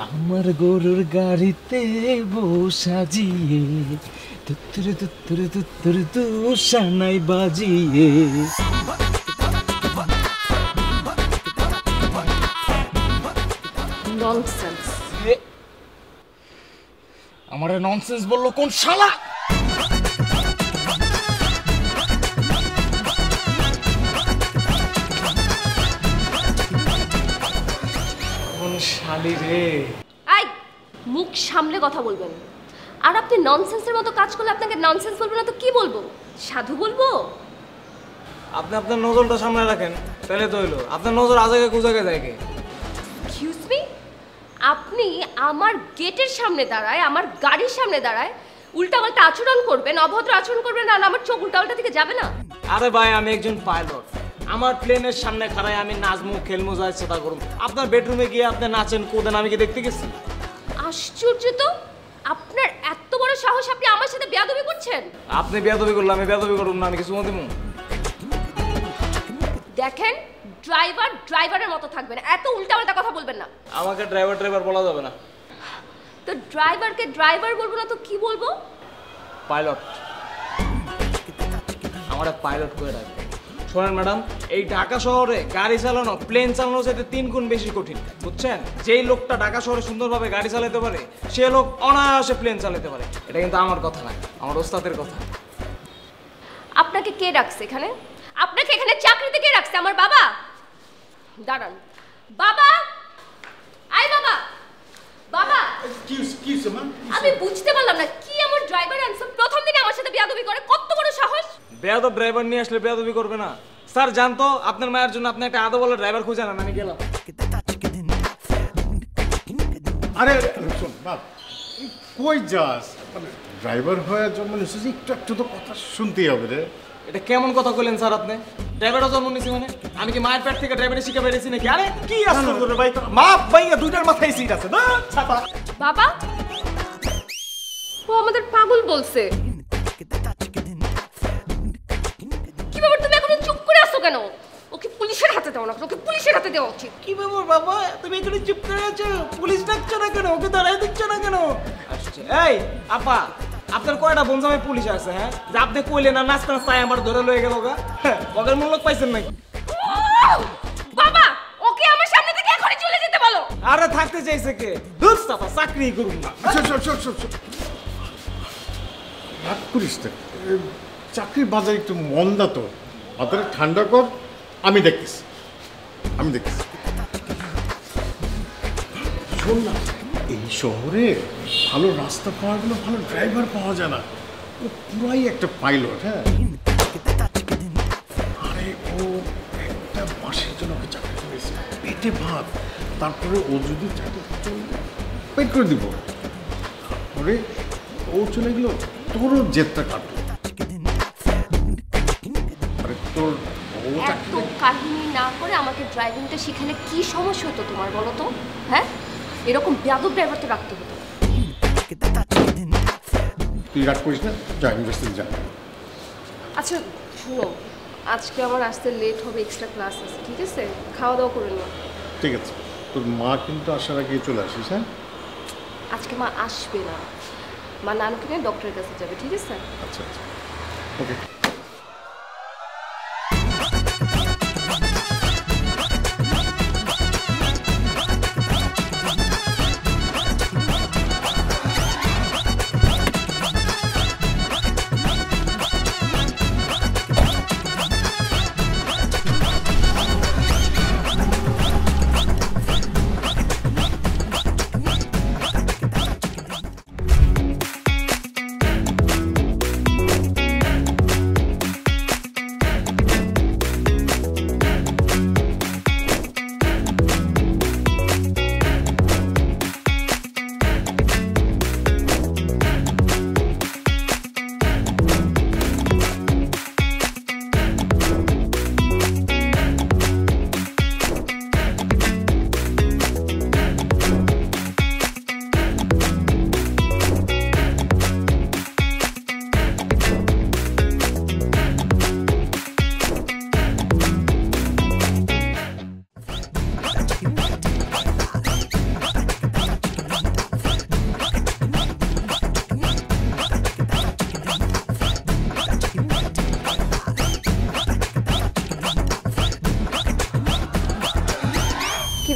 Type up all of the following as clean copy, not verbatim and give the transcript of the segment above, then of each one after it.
আমার গরুর গাড়িতে বউ সাজিয়ে তুত্তুরে তুত্তুরে তুত্তুরে তু সানাই বাজিয়ে। ননসেন্স। আমারে ননসেন্স বললো কোন শালা? কোন শালি রে? আই মুখ সামলে কথা বলবেন। আর আপনি ননসেন্সের মতো কাজ করলে আপনাকে ননসেন্স বলবো না তো কি বলবো? সাধু বলবো? আপনি আপনার নজরটা সামনে রাখেন, তাহলে তো হইলো। আপনার নজর আজাগে কুজাগে যায় কে? এক্সকিউজ মি, আপনি আমার গেটের সামনে দাঁড়ায়, আমার গাড়ির সামনে দাঁড়ায় উল্টাপাল্টা আচরণ করবেন, অভদ্র আচরণ করবেন, আর আমার চোখ উল্টাপাল্টা দিকে যাবে না? আরে ভাই, আমি একজন পাইলট। আমার প্লেনের সামনে খাড়ায় আমি নাচমু খেলমু যা ইচ্ছা তা করুন। আপনার বেডরুমে গিয়ে আপনি নাচেন কোদেন, আমি কি দেখতে গেছি? আশ্চর্য তো, আপনার এত বড় সাহস, আপনি আমার সাথে বেয়াদবি করছেন? আপনি বেয়াদবি করলে আমি বেয়াদবি করুন না? আমি কিছু মনে দেবো? দেখেন, ড্রাইভার ড্রাইভারের মতো থাকবেন, এত উল্টাপাল্টা কথা বলবেন না। আমাকে ড্রাইভার ড্রাইভার বলা যাবে না। তো ড্রাইভারকে ড্রাইভার বলবো না তো কি বলবো? পাইলট। আমার পাইলট করে রাখবে। শোনেন ম্যাডাম, এই ঢাকা শহরে গাড়ি চালানো প্লেন চালানোর সাথে 3 গুণ বেশি কঠিন, বুঝছেন? যেই লোকটা ঢাকা শহরে সুন্দরভাবে গাড়ি চালাতে পারে সে লোক অনায়াসে প্লেন চালাতে পারে। এটা কিন্তু আমার কথা না, আমার ওস্তাদের কথা। আপনাকে কে রাখছে এখানে? আপনাকে এখানে চাকরিতে কে রাখছে? আমার বাবা? দাঁড়ান বাবা, আই বাবা, বাবা। আমি বুঝতে পারলাম না কি আমার ড্রাইভার আনসার প্রথম দিনে আমার সাথে বেয়াদবি করে, কত বড় সাহস! বেয়াদব ড্রাইভার নিয়ে আসলে বেয়াদবি করবে না? স্যার জানতো আপনার মায়ের জন্য আপনি একটা আদব বলে ড্রাইভার খুঁজে আনেন, আমি গেলাম। আরে শোন বাপ, কই যাস? মানে ড্রাইভার হয়ে জন্ম নিয়েছিস, একটু একটু তো কথা শুনতেই হবে রে। এটা কেমন কথা কইলেন স্যার আপনি? ড্রাইভারও জন্ম নিয়েছি মানে? আমি কি মায়ের পেট থেকে ড্রাইভারে শিখে বেরিয়েছি নাকি? আরে কি আসল করে ভাই, মাপ ভাইয়া দুইটার মাথায় সিট আছে না ছাপা। বাবা, ও আমাদের পাগল বলছে। কি ব্যাপার, তুমি এখনো চুপ করে আছো কেন? ওকে পুলিশের হাতে দাও না, ওকে পুলিশের হাতে দেওয়া উচিত। কি ব্যাপার বাবা, তুমি এখানে চুপ করে আছো? পুলিশ ডাকছো না কেন? ওকে দাঁড়ায় দিচ্ছ না কেন? আসছে এই আপা, আপনার কয়টা বনজামে পুলিশ আছে? হ্যাঁ, যে আপনি কইলেন না নাচতে নাচতে আমার ধরে লয়ে গেল গা। বগের মূল্য পাইছেন নাকি? বাবা, ওকে আমার সামনে থেকে এখনই চলে যেতে বলো। আরে থাকতে চাইছে কে? দূর সাফা, চাকরি করুন না। রাগ করিস না, চাকরির বাজার একটু মন্দা তো, মাথাটা ঠান্ডা কর। আমি দেখতেছি, আমি দেখতেছি। শোন না, এই শহরে ভালো রাস্তা পাওয়া গেলে ভালো ড্রাইভার পাওয়া যায় না। ও পুরাই একটা পাইলট। হ্যাঁ, আরে ও একটা মাসের জন্য ওকে চাকরি করেছে, পেটে ভাত। তারপরে ও যদি চাকরি পেট করে দিব, তারপরে ও চলে গেল, তোরও জেদটা কাটলো। আরে তোর এত কাহিনী না করে আমাকে ড্রাইভিংটা শিখালে কি সমস্যা হতো তোমার বলো তো? হ্যাঁ, এরকম বেয়াদব ড্রাইভার তো রাখতে হতো। তুই রাগ করিস না, যা ইউনিভার্সিটি যা। আচ্ছা শুনো, আজকে আমার আসতে লেট হবে, এক্সট্রা ক্লাস আছে, ঠিক আছে? খাওয়া দাওয়া করে নাও। ঠিক আছে, তোর মা কিন্তু আসার আগে চলে আসিস। হ্যাঁ, আজকে মা আসবে না, মা নানুকে নিয়ে ডক্টরের কাছে যাবে, ঠিক আছে? আচ্ছা আচ্ছা, ওকে।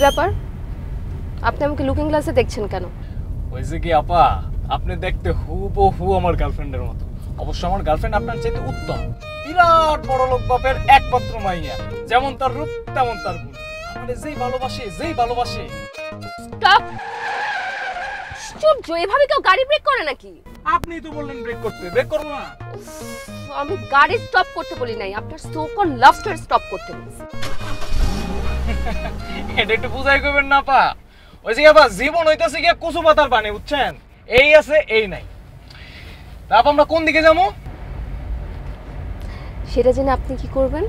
ব্যাপার, আপনি আমাকে লুকিং গ্লাসে দেখছেন কেন? হয়েছে কি আপা, আপনি দেখতে হুবহু আমার গার্লফ্রেন্ডের মতো। অবশ্য আমার গার্লফ্রেন্ড আপনার চাইতে উত্তম, বিরাট বড় লোক বাপের একমাত্র মাইয়া, যেমন তার রূপ তেমন তার গুণ। আমাদের যেই ভালোবাসে। স্টপ! আশ্চর্য, এভাবে কেউ গাড়ি ব্রেক করে নাকি? আপনি তো বললেন ব্রেক করতে, ব্রেক করবো না। আমি গাড়ি স্টপ করতে বলি নাই, আপনার সোকন লাভ স্টোরি স্টপ করতে বলছি। এটা একটু বুঝাই করবেন না আপা। ওই যে আপা, জীবন হইতাছে গিয়া কচু পাতার পানি, বুঝছেন? এই আছে এই নাই। তারপর আমরা কোন দিকে যাবো সেটা জেনে আপনি কি করবেন?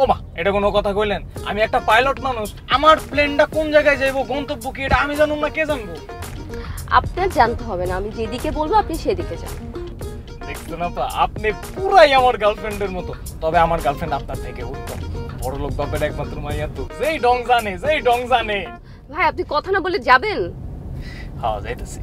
ও মা, এটা কোনো কথা কইলেন? আমি একটা পাইলট মানুষ, আমার প্লেনটা কোন জায়গায় যাইবো, গন্তব্য কি, এটা আমি জানুম না কে জানবো? আপনার জানতে হবে না, আমি যেদিকে বলবো আপনি সেদিকে যান। দেখছেন আপা, আপনি পুরাই আমার গার্লফ্রেন্ডের মতো। তবে আমার গার্লফ্রেন্ড আপনার থেকে উত্তম, বড় লোক বাপের একমাত্র মাইয়া তো, যেই ডং জানে। ভাই আপনি কথা না বলে যাবেন? হ্যাঁ, যাইতেছি।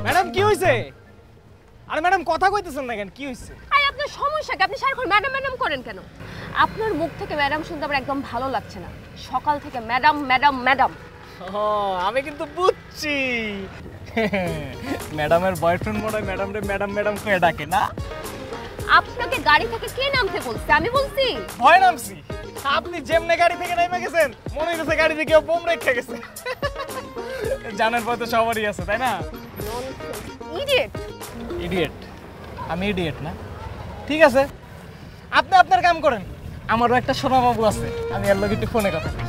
ম্যাডাম কি হইছে? আরে ম্যাডাম কথা কইতেছেন না কেন, কি হইছে? আরে আপনার সমস্যা কি? আপনি সারাক্ষণ ম্যাডাম ম্যাডাম করেন কেন? আপনার মুখ থেকে ম্যাডাম শুনতে আমার একদম ভালো লাগছে না। সকাল থেকে ম্যাডাম ম্যাডাম ম্যাডাম। ও, আমি কিন্তু বুঝছি। ম্যাডামের বয়ফ্রেন্ড মনে হয় ম্যাডাম রে ম্যাডাম কয়ে ডাকে না? আপনাকে গাড়ি থেকে কে নামতে বলছে? আমি বলছি? ভয় নামছি। আপনি যেমনে গাড়ি থেকে নেমে গেছেন, মনে হইতেছে গাড়ি থেকে কেউ বোম রেখে গেছে। জানার পর তো সবারই আছে, তাই না? ইডিয়েট? আমি ইডিয়েট না? ঠিক আছে, আপনি আপনার কাম করেন। আমারও একটা সোনা বাবু আছে, আমি এর লগে একটু ফোনে কথা বলি।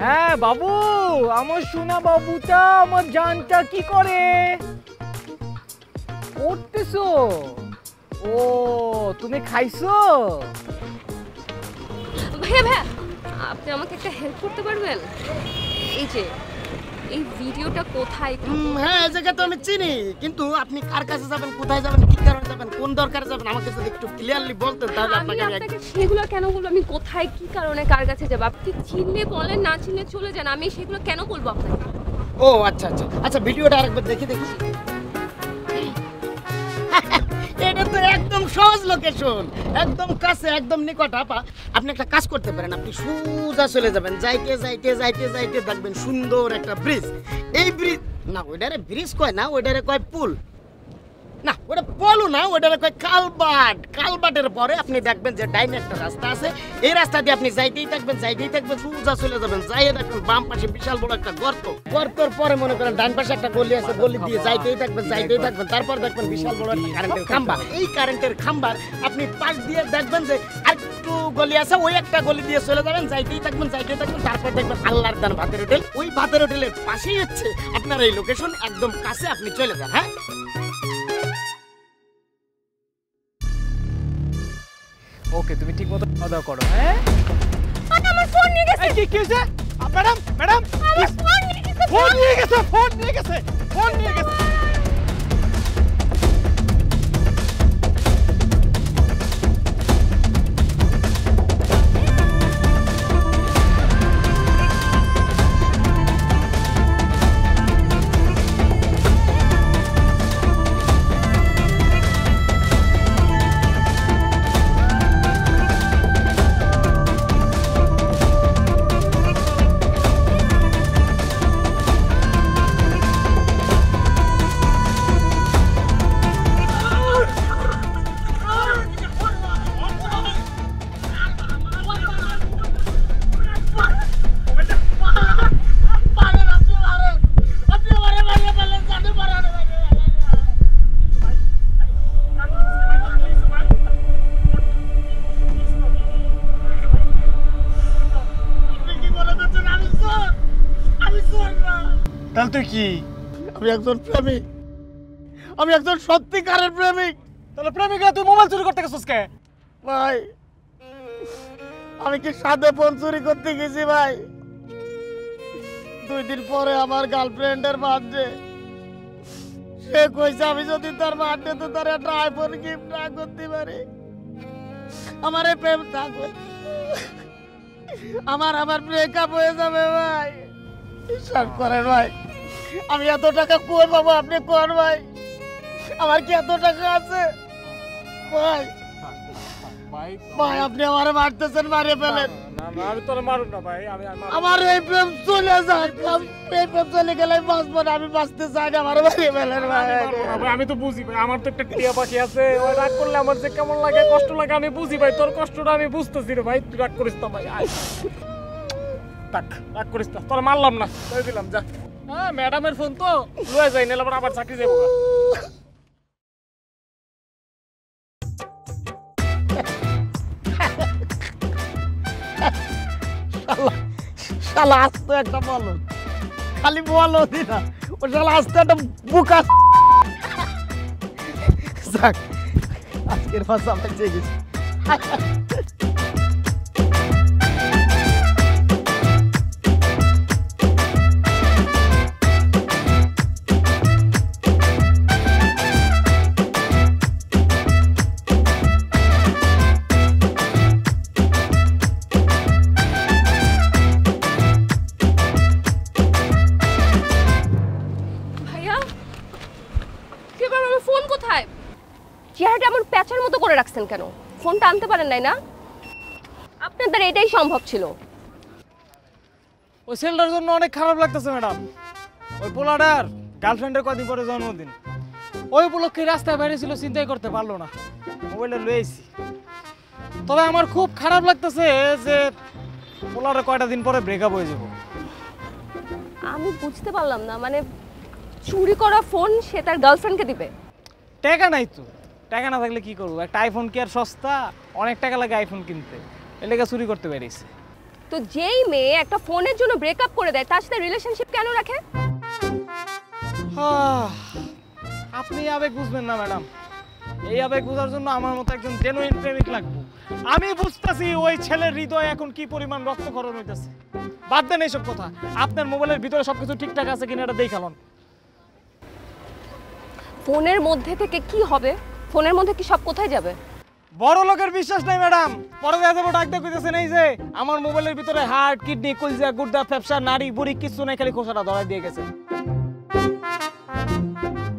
হ্যাঁ বাবু, আমার সোনা বাবুটা, আমার জানটা কি করে? করতেছো? ও, তুমি খাইছো? ভাইয়া ভাইয়া, আপনি আমাকে একটা হেল্প করতে পারবেন? এই যে এই ভিডিওটা কোথায়? হ্যাঁ, এই জায়গা তো আমি চিনি, কিন্তু আপনি কার কাছে যাবেন, কোথায় যাবেন, কি কারণে যাবেন, কোন দরকারে যাবেন, আমাকে যদি একটু ক্লিয়ারলি বলতেন তাহলে আমি আপনাকে আপনাকে সেগুলো কেন বলবো? আমি কোথায় কি কারণে কার কাছে যাব? আপনি চিনলে বলেন, না চিনলে চলে যান। আমি সেগুলো কেন বলবো আপনাকে? ও আচ্ছা আচ্ছা আচ্ছা, ভিডিওটা আরেকবার দেখি। এটা তো একদম সহজ লোকেশন, একদম কাছে, একদম নিকট। আপা, আপনি একটা কাজ করতে পারেন, আপনি সোজা চলে যাবেন, যাইতে দেখবেন সুন্দর একটা ব্রিজ। এই ব্রিজ না, ওইটারে ব্রিজ কয় না, ওইটারে কয় পুল। না, ওটা পলও না, ওইটারে কয় কালবাট। কালবাটের পরে আপনি দেখবেন যে ডাইনে একটা রাস্তা আছে, এই রাস্তা দিয়ে আপনি যাইতেই থাকবেন, সোজা চলে যাবেন। যাইয়ে দেখবেন বাম পাশে বিশাল বড় একটা গর্ত। গর্তর পরে মনে করেন ডান পাশে একটা গলি আছে, গলি দিয়ে যাইতেই থাকবেন। তারপর দেখবেন বিশাল বড় একটা কারেন্টের খাম্বা। এই কারেন্টের খাম্বার আপনি পাশ দিয়ে দেখবেন যে আরেকটু গলি আছে, ওই একটা গলি দিয়ে চলে যাবেন, যাইতেই থাকবেন। তারপর দেখবেন আল্লাহর দান ভাতের হোটেল। ওই ভাতের হোটেলের পাশেই হচ্ছে আপনার এই লোকেশন, একদম কাছে, আপনি চলে যান। হ্যাঁ, ওকে, তুমি ঠিক মতো খাওয়া দাওয়া করো। হ্যাঁ, আমার ফোন নিয়ে গেছে। কি হয়েছে? ম্যাডাম আমার ফোন নিয়ে গেছে। ফোন নিয়ে গেছে। তাহলে তুই কি? আমি একজন প্রেমিক, আমি একজন সত্যিকারের প্রেমিক। তাহলে প্রেমিকরা তুই মোবাইল চুরি করতে গেছিস কে? ভাই, আমি কি সাথে ফোন চুরি করতে গেছি ভাই? 2 দিন পরে আমার গার্লফ্রেন্ডের বার্থডে। সে কইছে আমি যদি তার বার্থডে তো তার একটা আইফোন গিফট না করতে পারি আমার এই প্রেম থাকবে, আমার ব্রেকআপ হয়ে যাবে ভাই। বিশ্বাস করেন ভাই, আমি এত টাকা কই পাবো আপনি কোন ভাই? আমার কি এত টাকা আছে ভাই? ভাই আপনি আমারে মারতেছেন, মারিয়ে ফেলেন। আমি তোরে মারুন না ভাই, আমার এই প্রেম চলে যায়, এই প্রেম চলে গেলে আমি বাঁচবো না, আমি বাঁচতে চাই না, আমার মারিয়ে ফেলেন ভাই। আমি তো বুঝি ভাই, আমার তো একটা টিয়া পাখি আছে, ওই রাগ করলে আমার যে কেমন লাগে, কষ্ট লাগে আমি বুঝি ভাই। তোর কষ্টটা আমি বুঝতেছি রে ভাই, তুই রাগ করিস না ভাই। রাগ করিস না, তোর মারলাম না, তাই দিলাম যা। হ্যাঁ ম্যাডামের ফোন তো লয়ে যাই, নাহলে আবার চাকরি যাবো। শালা আসতো একটা বলো, খালি বলো না, ও শালা আসতো একটা বুকা। যাক, আজকের ভাষা আমার জেগেছি। চেহারাটা এমন প্যাচার মতো করে রাখছেন কেন? ফোনটা আনতে পারেন নাই না? আপনাদের এটাই সম্ভব ছিল। ওই ছেলেটার জন্য অনেক খারাপ লাগতেছে ম্যাডাম। ওই পোলাটার গার্লফ্রেন্ডের কদিন পরে জন্মদিন, ওই উপলক্ষে রাস্তায় বাইরে ছিল, চিন্তাই করতে পারলো না, মোবাইলটা লয়েছি। তবে আমার খুব খারাপ লাগতেছে যে পোলাটা কয়টা দিন পরে ব্রেকআপ হয়ে যাব। আমি বুঝতে পারলাম না, মানে চুরি করা ফোন সে তার গার্লফ্রেন্ডকে দিবে? টাকা নাই তো, টাকা না থাকলে কি করবো? একটা আইফোন কি আর সস্তা? অনেক টাকা লাগে আইফোন কিনতে, এর লেগে চুরি করতে পেরেছে। তো যেই মেয়ে একটা ফোনের জন্য ব্রেকআপ করে দেয়, তার সাথে রিলেশনশিপ কেন রাখে? আপনি আবেগ বুঝবেন না ম্যাডাম, এই আবেগ বোঝার জন্য আমার মতো একজন জেনুইন প্রেমিক লাগবে। আমি বুঝতেছি ওই ছেলের হৃদয় এখন কি পরিমাণ রক্তক্ষরণ হইতেছে। বাদ দেন এইসব কথা, আপনার মোবাইলের ভিতরে সবকিছু ঠিকঠাক আছে কিনা এটা দেখালন। ফোনের মধ্যে থেকে কি হবে? ফোনের মধ্যে কি সব কোথায় যাবে? বড় লোকের বিশ্বাস নাই ম্যাডাম, পরে দেখা যাবে ডাক কইতেছেন এই যে আমার মোবাইলের ভিতরে হার্ট, কিডনি, কলিজা, গুর্দা, ফ্যাপসা, নাড়ি, বুড়ি কিছু নাই, খালি খোসাটা ধরাই দিয়ে গেছে।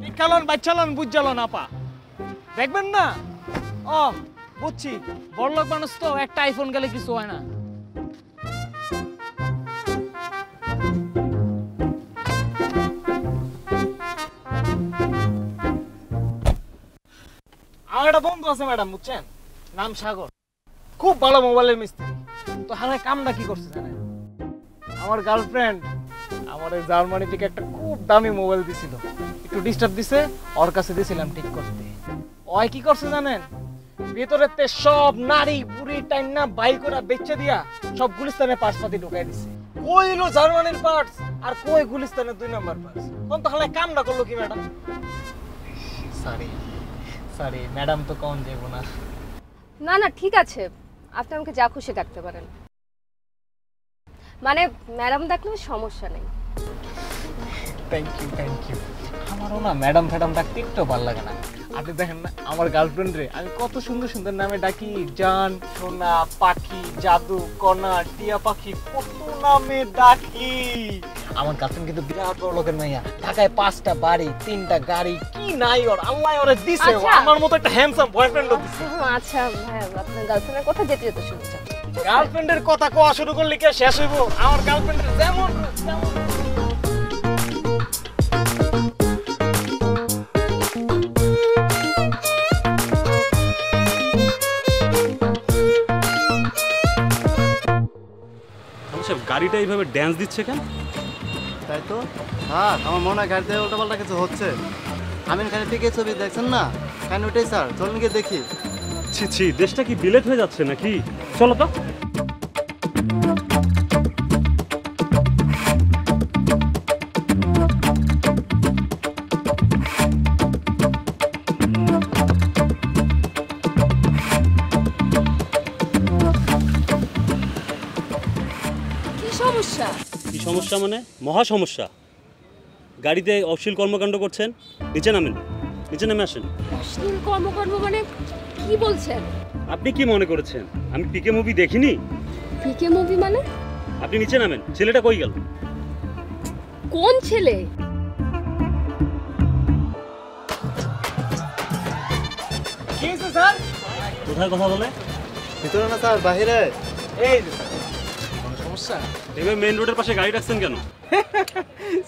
ঠিকালন বাচ্চালন বুঝালন আপা, দেখবেন না? ও বুঝছি, বড় লোক মানুষ তো, একটা আইফোন গেলে কিছু হয় না। আমার একটা বন্ধু আছে ম্যাডাম, বুঝছেন, নাম সাগর, খুব ভালো মোবাইলের মিস্ত্রি। তো হারায় কামটা কি করছে জানেন? আমার গার্লফ্রেন্ড আমার জার্মানি থেকে একটা খুব দামি মোবাইল দিছিল, একটু ডিস্টার্ব দিছে, ওর কাছে দিয়েছিলাম ঠিক করতে। ওই কি করছে জানেন? ভেতরেতে সব নারী বুড়ি টাইনা বাই করে বেচে দিয়া সব গুলিস্তানে পার্টসপাতি ঢুকাই দিছে। কই হলো জার্মানির পার্টস আর কই গুলিস্তানের 2 নাম্বার পার্টস। কোন তো হালায় কামটা করলো কি ম্যাডাম? সরি ম্যাডাম, তো কোন যাব না। না না ঠিক আছে, আপনি আমাকে যা খুশি ডাকতে পারেন, মানে ম্যাডাম ডাকলে সমস্যা নেই। Thank you. আমারও না ম্যাডাম ফ্যাডাম ডাকতে একটু ভালো লাগে না। আপনি দেখেন না আমার গার্লফ্রেন্ড রে আমি কত সুন্দর সুন্দর নামে ডাকি, জান, সোনা, পাখি, জাদু, কণা, টিয়া পাখি, কত নামে ডাকি। আমার গার্লফ্রেন্ড কিন্তু বিরাট বড় লোকের মাইয়া, ঢাকায় 5টা বাড়ি, 3টা গাড়ি, কি নাই ওর, আল্লাহ ওরে দিছে। আমার মতো একটা হ্যান্ডসাম বয়ফ্রেন্ডও দিছে। আচ্ছা ভাই, আপনার গার্লফ্রেন্ডের কথা যেতে যেতে শুনছেন। গার্লফ্রেন্ডের কথা কোয়া শুরু করলে কি শেষ হইব? আমার গার্লফ্রেন্ডের যেমন তেমন। গাড়িটা এইভাবে ড্যান্স দিচ্ছে কেন? তাই তো, হ্যাঁ আমার মনে হয় গাড়িতে উল্টাপাল্টা কিছু হচ্ছে। আমিন খানের থেকে ছবি দেখছেন না, কেন ওটাই স্যার, চলুন গিয়ে দেখি। ছি, দেশটা কি বিলেট হয়ে যাচ্ছে নাকি? চলো তো। সমস্যা? কি সমস্যা মানে? মহা সমস্যা। গাড়িতে অশ্লীল কর্মকাণ্ড করছেন, নিচে নামেন, নিচে নেমে আসেন। অশ্লীল কর্মকাণ্ড মানে কি বলছেন? আপনি কি মনে করেছেন আমি পিকে মুভি দেখিনি? পিকে মুভি মানে? আপনি নিচে নামেন। ছেলেটা কই গেল? কোন ছেলে? কি হয়েছে স্যার? কোথায় কথা বলে? ভিতরে না স্যার, বাহিরে। এই যে স্যার, কোনো সমস্যা? এবার মেইন রোডের পাশে গাড়ি রাখছেন কেন?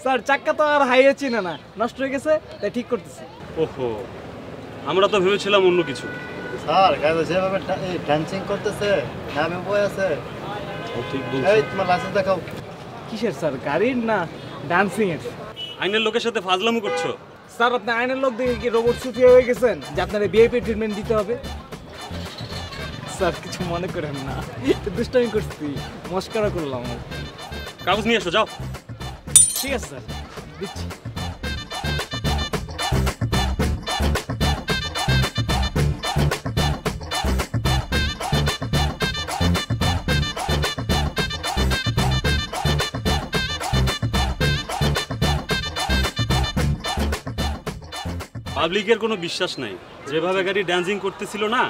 স্যার চাক্কা তো আর হাইওয়ে চিনে না, নষ্ট হয়ে গেছে তাই ঠিক করতেছি। ওহো, আমরা তো ভেবেছিলাম অন্য কিছু। স্যার গাড়ি যেভাবে ডান্সিং করতেছে, নামে বই আছে। ও ঠিক এই বলছেন। তোমার লাইসেন্স দেখাও। কিসের স্যার, গাড়ির না ডান্সিং এর? আইনের লোকের সাথে ফাজলামো করছো। স্যার আপনি আইনের লোক দেখে কি রোবট সুফিয়া হয়ে গেছেন যে আপনার ভিআইপি ট্রিটমেন্ট দিতে হবে? স্যার কিছু মনে করেন না, একটু দুষ্টামি করছি, মস্করা করলাম। কাগজ নিয়ে এসো, যাও। ঠিক আছে স্যার, দিচ্ছি। পাবলিকের কোনো বিশ্বাস নাই, যেভাবে গাড়ি ড্যান্সিং করতেছিল না।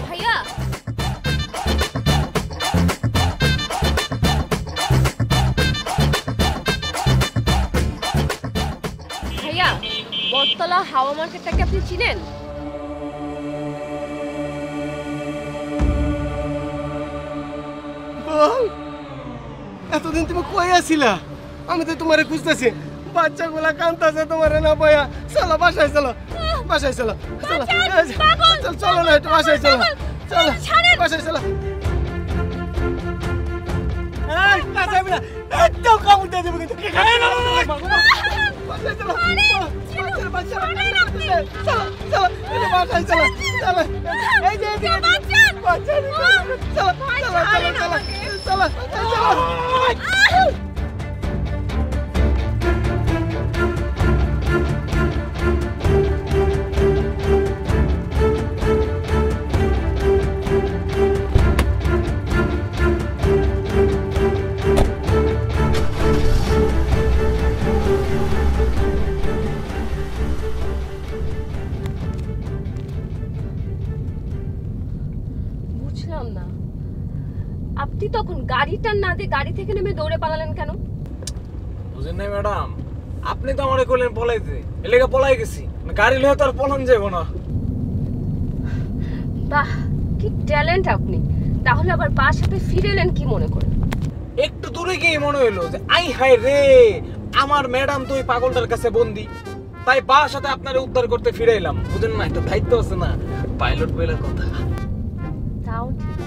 ভাইয়া, ভাইয়া, বটতলা হাওয়া মার্কেটটাকে আপনি চিনেন? এতদিন তুমি কই আছিলা? আমি তো তোমারে খুঁজতেছি। বাচ্চাগুলা কাঁদতেছে তোমারে না পাইয়া। চলো বাসায় চলো, বাসায় চলো, চলো চলো, চলো না একটু বাসায় চলো, চলো বাসায় চলো। এই কাঁচাবি না, একদম কামড় দিয়ে দেবো কিন্তু। বাসায় চলো, চলো চলো, বাসায় চলো, চলো। এই যে বাচ্চা, চলো চলো চলো চলো চলো। বুঝলাম না, আপনি তখন গাড়িটা না দিয়ে গাড়ি থেকে নেমে দৌড়ে পালালেন কেন? বুঝেন নাই ম্যাডাম, আপনি তো আমারে কইলেন পলাইতে, এলাকা পলাই গেছি, গাড়ি লয়ে তো আর পলান যাবো না। বাহ, কি ট্যালেন্ট আপনি! তাহলে আবার বাস হাতে ফিরে এলেন কি মনে করে? একটু দূরে গিয়ে মনে হইলো যে আই হায় রে, আমার ম্যাডাম তো ওই পাগলটার কাছে বন্দি, তাই বাস সাথে আপনারে উদ্ধার করতে ফিরে এলাম। বুঝেন না, একটা দায়িত্ব আছে না, পাইলট বইলার কথা। তাও ঠিক।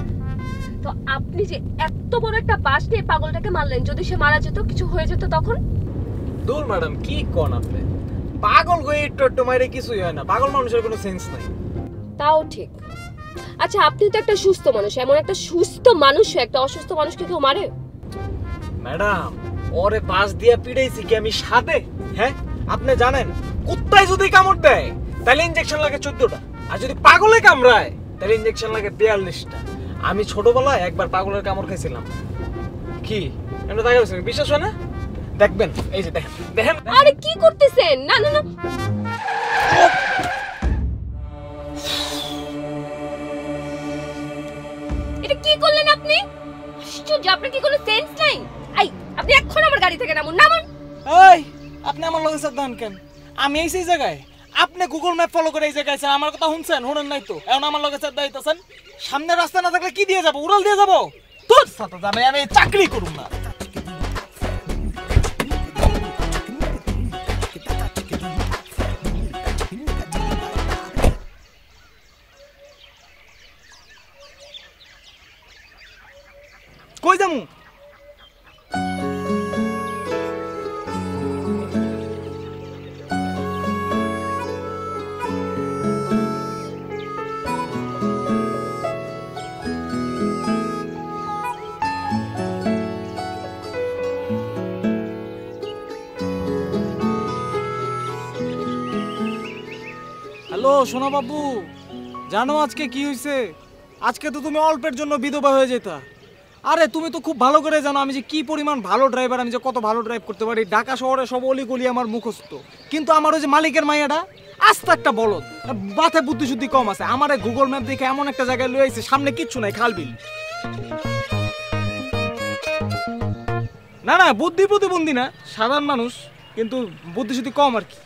তো আপনি যে এত বড় একটা বাস নিয়ে পাগলটাকে মারলেন, যদি সে মারা যেত, কিছু হয়ে যেত তখন? দূর ম্যাডাম, কি কোন আপনি? পাগল হয়ে একটু একটু মাইরে কিছুই হয় না, পাগল মানুষের কোনো সেন্স নাই। তাও ঠিক। আচ্ছা, আপনি তো একটা সুস্থ মানুষ, এমন একটা সুস্থ মানুষ একটা অসুস্থ মানুষকে কেউ মারে? ম্যাডাম, ওরে বাস দিয়া পিড়াইছি কি আমি সাদে? হ্যাঁ, আপনি জানেন কুত্তায় যদি কামড় দেয় তাহলে ইনজেকশন লাগে 14টা, আর যদি পাগলে কামড়ায় তাহলে ইনজেকশন লাগে 42টা। আমি ছোটবেলায় একবার পাগলের কামড় খাইছিলাম। কি এটা দেখা গেছে, বিশ্বাস হয় না? দেখবেন, এই যে দেখেন দেখেন। আরে কি করতেছেন? না না না, এটা কি করলেন আপনি? আশ্চর্য, আপনার কি কোনো সেন্স নাই? এই, আপনি এখন আমার গাড়ি থেকে নামুন, নামুন। এই, আপনি আমার লগে সাবধান কেন? আমি এই সেই জায়গায়, আপনি গুগল ম্যাপ ফলো করে এই জায়গায় আছেন, আমার কথা শুনছেন? শুনেন নাই তো? এখন আমার লগে সাবধান দিতেছেন। সামনে রাস্তা না থাকলে কি দিয়ে যাব? উড়াল দিয়ে যাব? তোর সাথে জানে আমি চাকরি করুম না। কই যামু? সোনা বাবু, জানো আজকে কি হয়েছে? আজকে তো তুমি অল্পের জন্য বিধবা হয়ে যেতা। আরে তুমি তো খুব ভালো করে জানো আমি যে কি পরিমাণ ভালো ড্রাইভার, আমি যে কত ভালো ড্রাইভ করতে পারি। ঢাকা শহরে সব অলিগলি আমার মুখস্থ, কিন্তু আমার ওই যে মালিকের মাইয়াটা আস্তে একটা বলদ, মাথায় বুদ্ধি শুদ্ধি কম আছে। আমার গুগল ম্যাপ দেখে এমন একটা জায়গায় লয়ে আইছে, সামনে কিচ্ছু নাই, খালবিল। না না, বুদ্ধি প্রতিবন্ধী না, সাধারণ মানুষ, কিন্তু বুদ্ধি শুদ্ধি কম আর কি।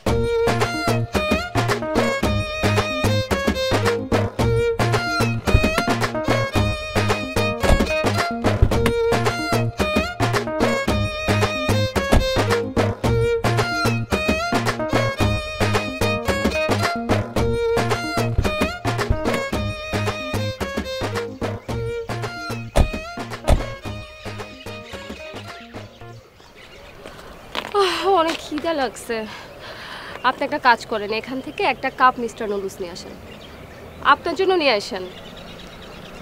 অনেক খিদা লাগছে। আপনি একটা কাজ করেন, এখান থেকে একটা কাপ মিস্টার নুডলস নিয়ে আসেন, আপনার জন্য নিয়ে আসেন।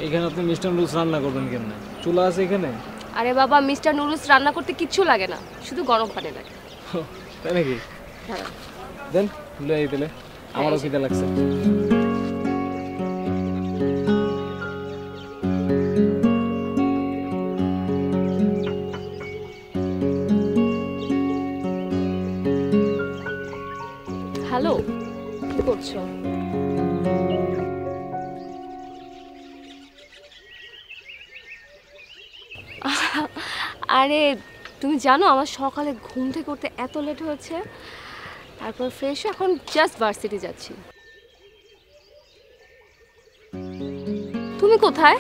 এখানে আপনি মিস্টার নুডলস রান্না করবেন কেন? চুলা আছে এখানে? আরে বাবা, মিস্টার নুডলস রান্না করতে কিচ্ছু লাগে না, শুধু গরম পানি লাগে। তাই নাকি? হ্যাঁ দেন, লয়ে দিলে আমারও খিদা লাগছে। হ্যালো, কি করছো? আরে তুমি জানো আমার সকালে ঘুম থেকে উঠতে এত লেট হয়েছে, তারপর ফ্রেশ এখন জাস্ট ভার্সিটি যাচ্ছি। তুমি কোথায়?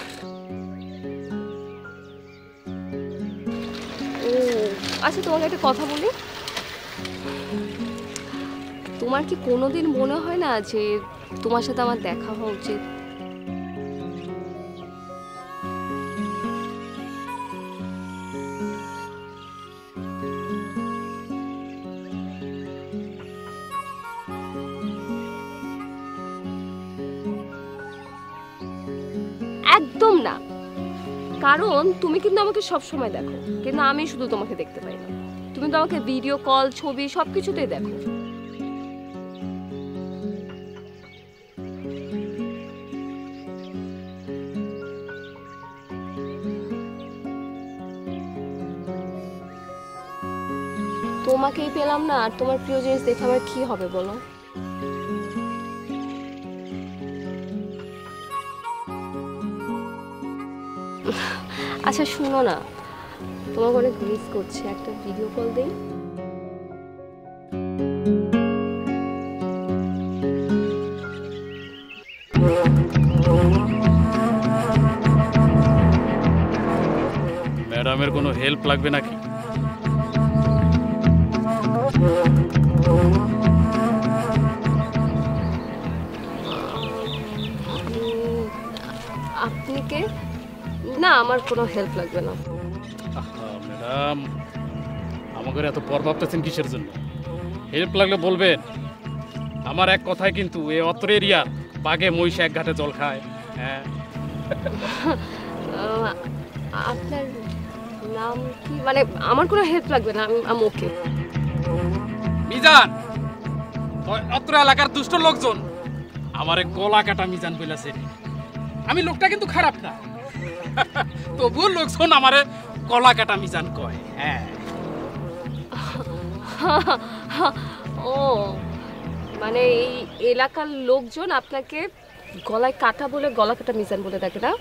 ও আচ্ছা, তোমাকে একটা কথা বলি, তোমার কি কোনোদিন মনে হয় না যে তোমার সাথে আমার দেখা হওয়া উচিত? একদম না, কারণ তুমি কিন্তু আমাকে সব সময় দেখো, কিন্তু আমি শুধু তোমাকে দেখতে পাই না। তুমি তো আমাকে ভিডিও কল, ছবি সবকিছুতেই দেখো। তোমাকেই পেলাম না, আর তোমার প্রিয় জিনিস দেখে আমার কি হবে বলো? আচ্ছা শুনো না, তোমাকে অনেক মিস করছি, একটা ভিডিও কল দেই। ম্যাডামের কোনো হেল্প লাগবে নাকি? আপনি কে? না, আমার কোনো হেল্প লাগবে না। ম্যাডাম, আমাকে এত পর ভাবতেছেন কিসের জন্য? হেল্প লাগলে বলবেন। আমার এক কথায় কিন্তু এই অত্র এরিয়ার বাঘে মহিষে এক ঘাটে জল খায়। হ্যাঁ, আপনার নাম কি? মানে আমার কোনো হেল্প লাগবে না, আমি ওকে। মিজান, অত্র এলাকার দুষ্ট লোকজন আমারে গলা কাটা মিজান বলেছে। আমি লোকটা কিন্তু খারাপ না, তবুও লোকজন আমারে গলা কাটা মিজান কয়। হ্যাঁ। ও মানে এই এলাকার লোকজন আপনাকে গলায় কাটা বলে গলা কাটা মিজান বলে ডাকে না?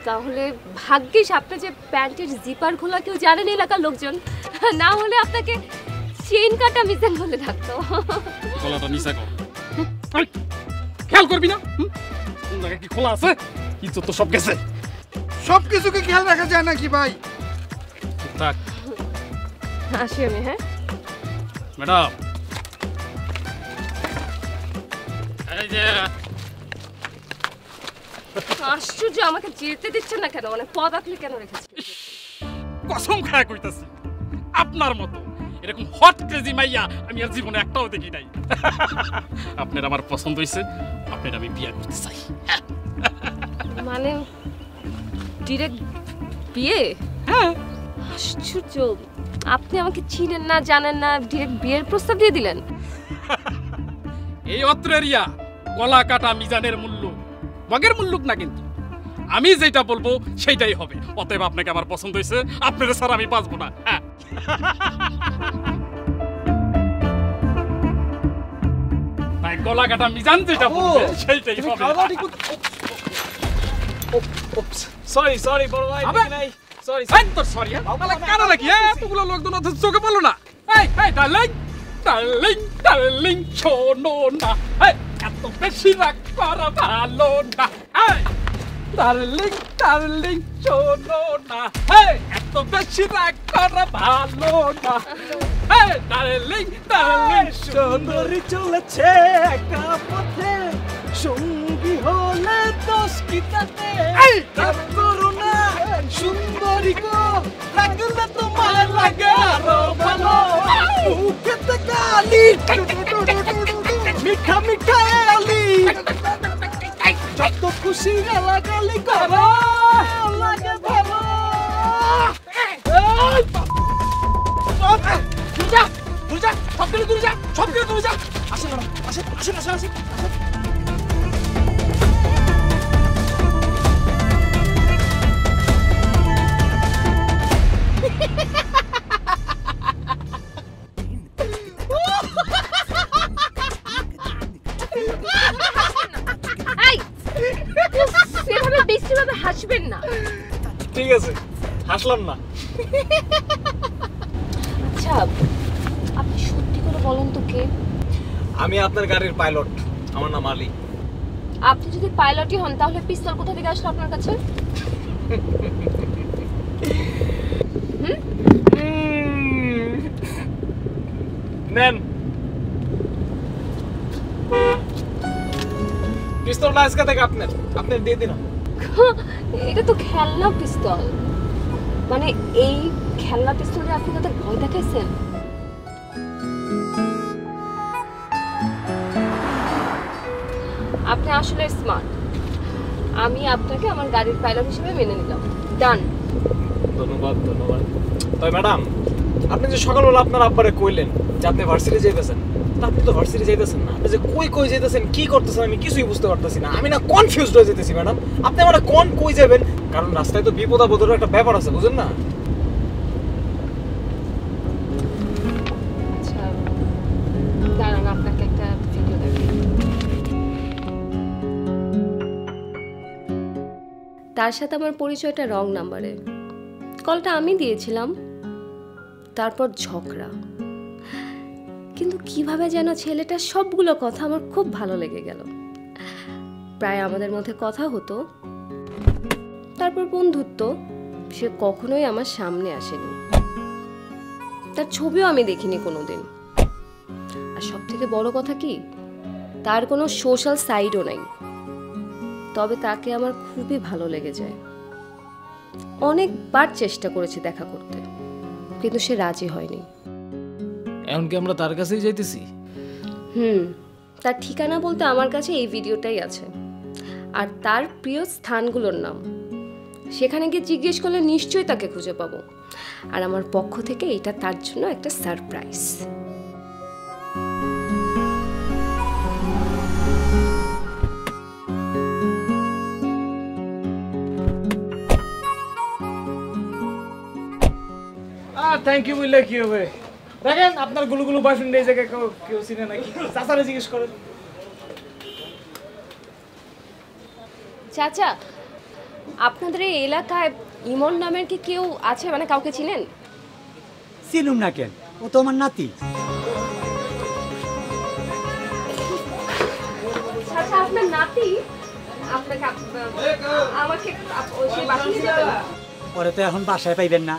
তাহলে ভাগ্যিস আপনি যে প্যান্টের জিপার খোলা কেউ জানেন এলাকার লোকজন, না হলে আপনাকে চেইন কাটা মিজান বলে ডাকতো। গলাটা নিচা কর, খেয়াল করবি না? কি খোলা আছে? ইজ্জত তো সব গেছে। সব কিছুকে খেয়াল রাখা যায় নাকি ভাই? থাক, আসি আমি। হ্যাঁ ম্যাডাম, এই যে আশ্চর্য, আমাকে যেতে দিচ্ছেন না কেন? মানে পদ আপনি কেন রেখেছেন? কসম খায় কইতাছি, আপনার মতো এরকম হট ক্রেজি মাইয়া আমি আর জীবনে একটাও দেখি নাই। আপনার আমার পছন্দ হয়েছে, আপনার আমি বিয়ে করতে চাই। মানে ডিরেক্ট বিয়ে? হ্যাঁ। আশ্চর্য, আপনি আমাকে চিনেন না, জানেন না, ডিরেক্ট বিয়ের প্রস্তাব দিয়ে দিলেন। এই অত্র এরিয়া গলা কাটা মিজানের মূল্য মগের মূল্যক না, কিন্তু আমি যেটা বলবো সেইটাই হবে। অতএব আপনাকে আমার পছন্দ হয়েছে, আপনার স্যার আমি বাঁচবো না। হ্যাঁ তাই গলা কাটা মিজান যেটা বলবে সেইটাই হবে। সরি সরি বড় ভাই, আবে! নাই সরি এই তোর সরি কেন নাকি? এতগুলো লোকজন অথচ চোখে পড়লো না। এই এই ডার্লিং ডার্লিং ডার্লিং শোনো না, এই এত বেশি রাগ করা ভালো না। এই ডার্লিং ডার্লিং শোনো না, এই এত বেশি রাগ করা ভালো না। এই ডার্লিং ডার্লিং সুন্দরী চলেছে একা পথে, সঙ্গী হলে দোষ কি তাতে? এই! রাগ করো না সুন্দরী গো, লাগলে তোমার লাগে আরো ভালো। মুখেতে গালি, মিঠা মিঠা আলি, যত খুশি গালাগালি করো, লাগে ভালো। দূরে যা, দূরে যা, সব থেকে দূরে যা, সব থেকে দূরে যা। আসেন ম্যাডাম, আসেন আসেন আসেন আসেন। এই সেভাবে বিশ্রীভাবে হাসবেন না। ঠিক আছে, হাসলাম না। আচ্ছা আপনি সত্যি করে বলুন তো কে? আমি আপনার গাড়ির পাইলট, আমার নাম আলী। আপনি যদি পাইলটই হন তাহলে পিস্তল কোথা থেকে আসলো আপনার কাছে? নেন পিস্তলটা আজকে থেকে আপনার, আপনি দিয়ে দিন। এটা তো খেলনা পিস্তল, মানে এই খেলনা পিস্তলে আপনি তাদের ভয় দেখাইছেন? আপনি আসলে স্মার্ট। আমি আপনাকে আমার গাড়ির পাইলট হিসেবে মেনে নিলাম। ডান। ধন্যবাদ ধন্যবাদ। তবে ম্যাডাম, আপনি যে সকালবেলা আপনার আব্বারে কইলেন যে আপনি ভার্সিটি যাইতেছেন, তা আপনি তো ভার্সিটি যাইতেছেন না। আপনি যে কই যাইতেছেন, কি করতেছেন, আমি কিছুই বুঝতে পারতেছি না। আমি না কনফিউজড হয়ে যেতেছি ম্যাডাম। আপনি আমার কই যাবেন, কারণ রাস্তায় তো বিপদ আপদের একটা ব্যাপার আছে, বুঝেন না? আচ্ছা দাঁড়ান, আপনাকে একটা ভিডিও দেখাই। তার সাথে আমার পরিচয়টা রং নাম্বারে, কলটা আমি দিয়েছিলাম। তারপর ঝগড়া, কিন্তু কিভাবে যেন ছেলেটার সবগুলো কথা আমার খুব ভালো লেগে গেল। প্রায় আমাদের মধ্যে কথা হতো, তারপর বন্ধুত্ব। সে কখনোই আমার সামনে আসেনি, তার ছবিও আমি দেখিনি কোনোদিন। আর সব থেকে বড় কথা কি, তার কোনো সোশ্যাল সাইডও নাই। তবে তাকে আমার খুবই ভালো লেগে যায়। অনেকবার চেষ্টা করেছি দেখা করতে, কিন্তু সে রাজি হয়নি। এমনকি আমরা তার কাছেই যাইতেছি। তার ঠিকানা বলতে আমার কাছে এই ভিডিওটাই আছে, আর তার প্রিয় স্থানগুলোর নাম। সেখানে গিয়ে জিজ্ঞেস করলে নিশ্চয়ই তাকে খুঁজে পাবো। আর আমার পক্ষ থেকে এটা তার জন্য একটা সারপ্রাইজ। থ্যাংক ইউ বললে কি হবে? দেখেন আপনার গুলুগুলু বয়ফ্রেন্ড এই জায়গায় কেউ চিনে নাকি? চাচারে জিজ্ঞেস করেন। চাচা, আপনাদের এই এলাকায় ইমন নামের কি কেউ আছে, মানে কাউকে চিনেন? চিনুম না কেন, ও তো আমার নাতি। চাচা আপনার নাতি? আপনাকে আমাকে সেই বাসায় নিয়ে যাবেন? ওরা তো এখন বাসায় পাইবেন না,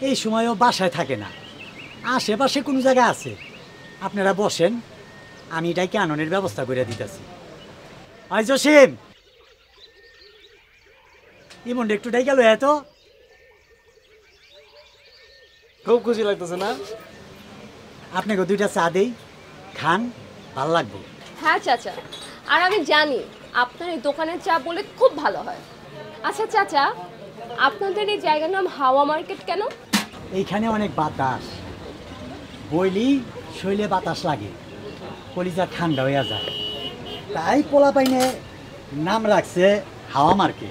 এই সময়ও বাসায় থাকে না, আশেপাশে কোনো জায়গায় আছে। আপনারা বসেন, আমি এটাকে আননের ব্যবস্থা করে দিতেছি। আই জসিম, ইমন একটু ডাই গেল এত। খুব খুশি লাগতেছে না? আপনাকে দুইটা চা দেই, খান, ভালো লাগবে। হ্যাঁ চাচা, আর আমি জানি আপনার এই দোকানের চা বলে খুব ভালো হয়। আচ্ছা চাচা, আপনাদের এই জায়গার নাম হাওয়া মার্কেট কেন? এইখানে অনেক বাতাস, বইলি শৈলে বাতাস লাগে, কলিজা ঠান্ডা হইয়া যায়। তাই পোলা পাইনে নাম রাখছে হাওয়া মার্কে।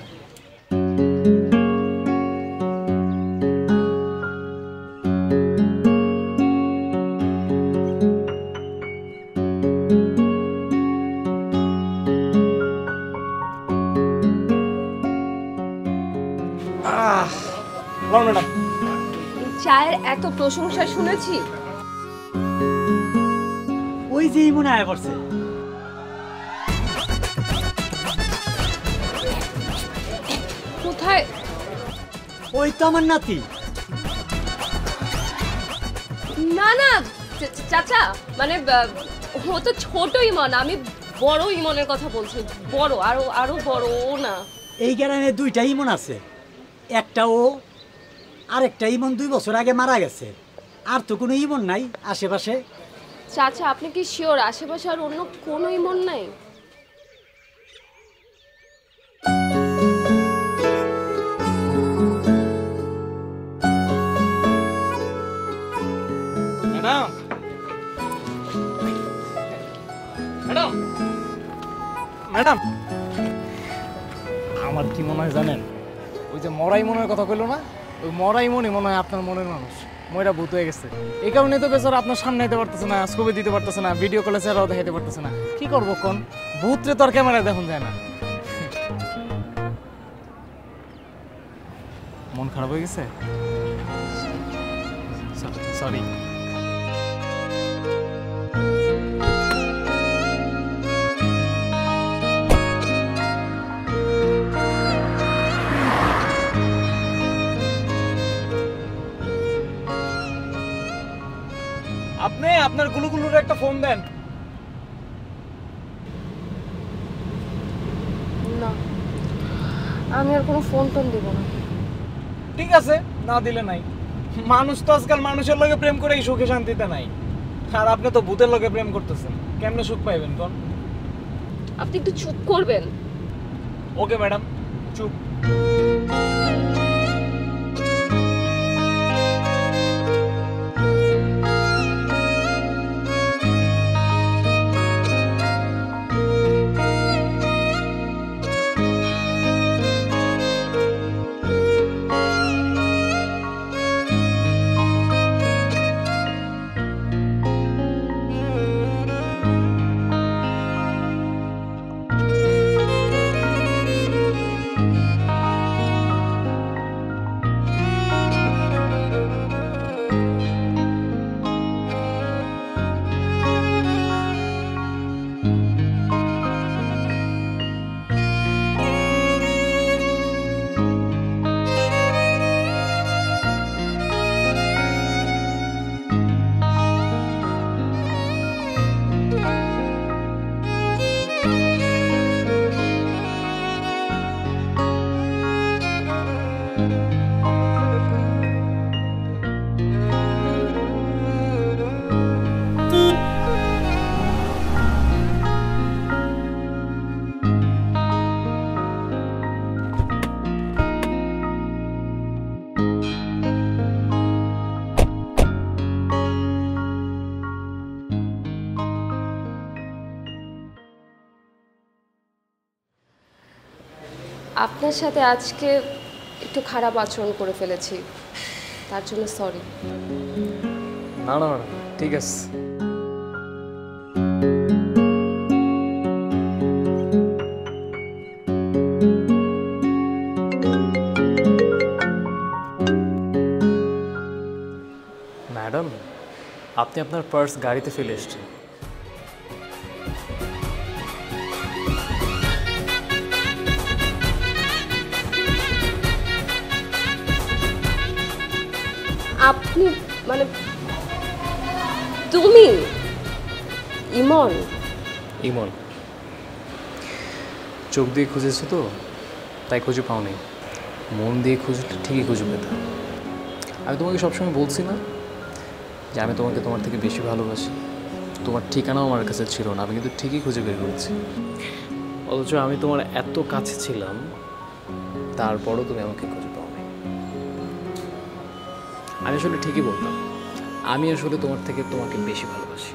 ম্যাডাম চায়ের এত প্রশংসা শুনেছি। ওই যে মনে আয় পড়ছে। কোথায়? ওই তো আমার নাতি। না না চাচা, মানে ও তো ছোট ইমন, আমি বড় ইমনের কথা বলছি। বড়, আরো আরো বড়। ও না, এই গ্রামে দুইটা ইমন আছে, একটা ও, আরেকটা ইমন 2 বছর আগে মারা গেছে। আর তো কোনো ইমন নাই আশেপাশে। চাচা আপনি কি শিওর আশেপাশে আর অন্য কোনো ইমন নাই? ম্যাডাম ম্যাডাম ম্যাডাম আমার কি মনে হয় জানেন, ওই যে মরাই মনের কথা কইলো না, ওই মরাই মনে মনে হয় আপনার মনের মানুষ। ময়রা ভূত হয়ে গেছে, এই কারণে তো বেচারা আপনার সামনে যেতে পারতেছে না, ছবি দিতে পারতেছে না, ভিডিও কলে চেহারাও দেখাইতে পারতেছে না। কি করবো কোন, ভূতরে তো আর ক্যামেরায় দেখুন যায় না। মন খারাপ হয়ে গেছে, সরি। আপনি আপনার গুলুগুলুর একটা ফোন দেন। না, আমি আর কোনো ফোন টোন দিব না। ঠিক আছে, না দিলে নাই। মানুষ তো আজকাল মানুষের লগে প্রেম করে সুখে শান্তিতে নাই, আর আপনি তো ভূতের লগে প্রেম করতেছেন, কেমনে সুখ পাইবেন কোন? আপনি একটু চুপ করবেন? ওকে ম্যাডাম, চুপ। আপনার সাথে আজকে একটু খারাপ আচরণ করে ফেলেছি, তার জন্য সরি। না না ম্যাডাম, ঠিক আছে। ম্যাডাম, আপনি আপনার পার্স গাড়িতে ফেলে এসেছেন। আপনি মানে তুমি ইমন? ইমন চোখ দিয়ে খুঁজেছো তো, তাই খুঁজে পাও নাই। মন দিয়ে খুঁজলে ঠিকই খুঁজে পেতাম। আমি তোমাকে সবসময় বলছি না যে আমি তোমাকে তোমার থেকে বেশি ভালোবাসি। তোমার ঠিকানাও আমার কাছে ছিল না, আমি কিন্তু ঠিকই খুঁজে বের করেছি। অথচ আমি তোমার এত কাছে ছিলাম, তারপরও তুমি আমাকে খুঁজে পাও নাই। আমি আসলে ঠিকই বলতাম, আমি আসলে তোমার থেকে তোমাকে বেশি ভালোবাসি।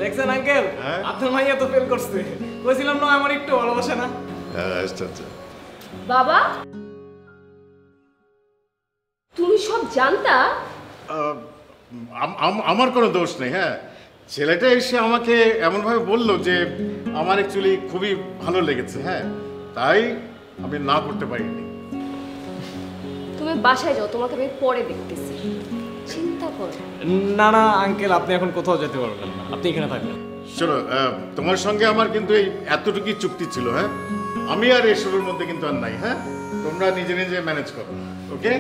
দেখছেন আঙ্কেল, আপনার মাইয়া তো ফেল করছে। কইছিলাম না আমার একটু ভালোবাসে না। আচ্ছা আচ্ছা। বাবা, তুমি সব জানতা? আমার কোনো দোষ নেই। হ্যাঁ, ছেলেটা এসে আমাকে এমনভাবে বললো যে আমার অ্যাকচুয়ালি খুবই ভালো লেগেছে। হ্যাঁ, তাই আমি না করতে পারিনি। তুমি বাসায় যাও, তোমাকে আমি পরে দেখতেছি। চিন্তা করো না না আঙ্কেল, আপনি এখন কোথাও যেতে পারবেন না, আপনি এখানে থাকবেন। শোনো, তোমার সঙ্গে আমার কিন্তু এই এতটুকুই চুক্তি ছিল। হ্যাঁ, আমি আর এসবের মধ্যে কিন্তু আর নাই। হ্যাঁ, তোমরা নিজে নিজে ম্যানেজ করো। ওকে?